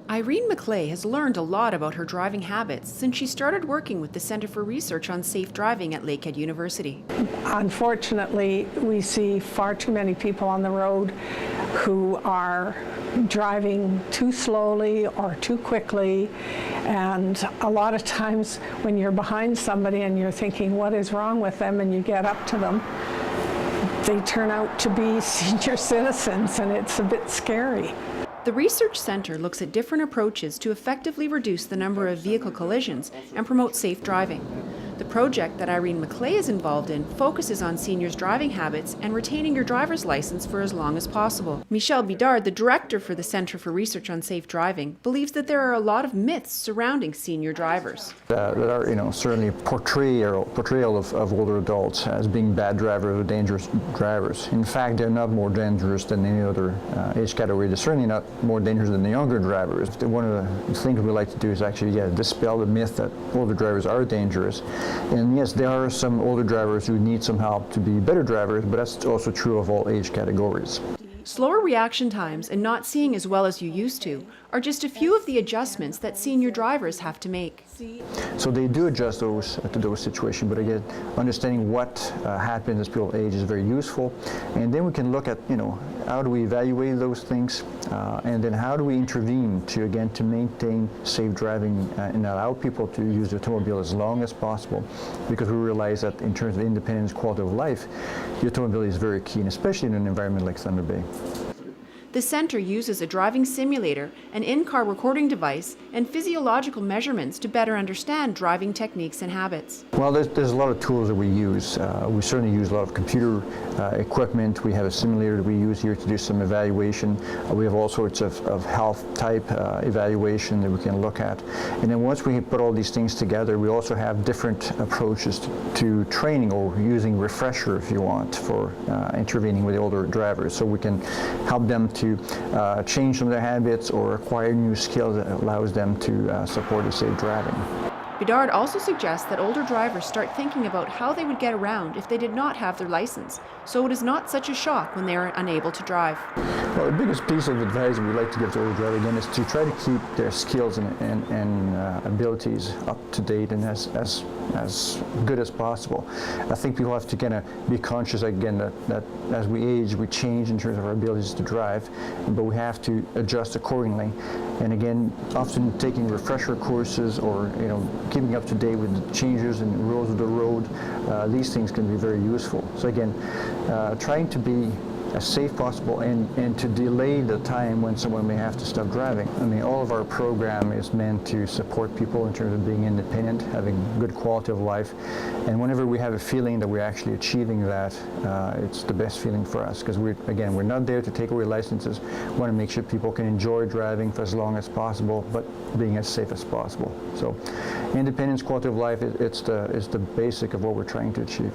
Irene McClay has learned a lot about her driving habits since she started working with the Center for Research on Safe Driving at Lakehead University. Unfortunately, we see far too many people on the road who are driving too slowly or too quickly, and a lot of times when you're behind somebody and you're thinking what is wrong with them and you get up to them, they turn out to be senior citizens, and it's a bit scary. The Research Centre looks at different approaches to effectively reduce the number of vehicle collisions and promote safe driving. The project that Irene McClay is involved in focuses on seniors' driving habits and retaining your driver's license for as long as possible. Michelle Bidard, the director for the Centre for Research on Safe Driving, believes that there are a lot of myths surrounding senior drivers. That are, certainly portrayal of older adults as being bad drivers or dangerous drivers. In fact, they're not more dangerous than any other age category. They're certainly not more dangerous than the younger drivers. One of the things we like to do is actually, dispel the myth that older drivers are dangerous. And yes, there are some older drivers who need some help to be better drivers, but that's also true of all age categories. Slower reaction times and not seeing as well as you used to are just a few of the adjustments that senior drivers have to make. So they do adjust to those situations, but again, understanding what happens as people age is very useful. And then we can look at, how do we evaluate those things, and then how do we intervene to maintain safe driving and allow people to use the automobile as long as possible, because we realize that in terms of independence, quality of life, the automobile is very key, and especially in an environment like Thunder Bay. The centre uses a driving simulator, an in-car recording device, and physiological measurements to better understand driving techniques and habits. Well, there's a lot of tools that we use. We certainly use a lot of computer equipment. We have a simulator that we use here to do some evaluation. We have all sorts of health type evaluation that we can look at. And then once we put all these things together, we also have different approaches to training, or using refresher, if you want, for intervening with the older drivers. So we can help them to change some of their habits or acquire new skills that allows them to support a safe driving. Bidard also suggests that older drivers start thinking about how they would get around if they did not have their license, so it is not such a shock when they are unable to drive. Well, the biggest piece of advice we like to give to older drivers again is to try to keep their skills and abilities up to date and as good as possible. I think people have to kind of be conscious again that as we age, we change in terms of our abilities to drive, but we have to adjust accordingly. And again, often taking refresher courses or keeping up to date with the changes and rules of the road, these things can be very useful. So again, trying to be as safe as possible and to delay the time when someone may have to stop driving. I mean, all of our program is meant to support people in terms of being independent, having good quality of life, and whenever we have a feeling that we're actually achieving that, it's the best feeling for us, because we're not there to take away licenses. We want to make sure people can enjoy driving for as long as possible, but being as safe as possible. So independence, quality of life, it's the basic of what we're trying to achieve.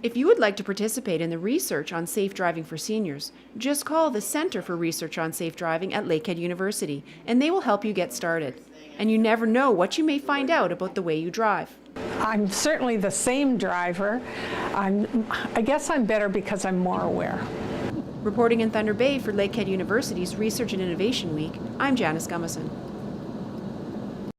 If you would like to participate in the research on safe driving for seniors, just call the Center for Research on Safe Driving at Lakehead University, and they will help you get started. And you never know what you may find out about the way you drive. I'm certainly the same driver. I guess I'm better because I'm more aware. Reporting in Thunder Bay for Lakehead University's Research and Innovation Week, I'm Janice Gummison.